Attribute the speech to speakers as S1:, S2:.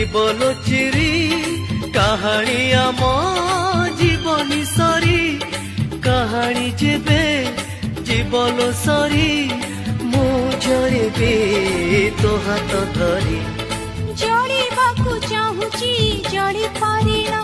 S1: जीवलो चिरी कहानी आम जीवनी सरी कहानी जेबे जीवलो सरी मु झरिबे तो हाथ धरी
S2: जड़िबाकू चाहूची जड़ी पारिला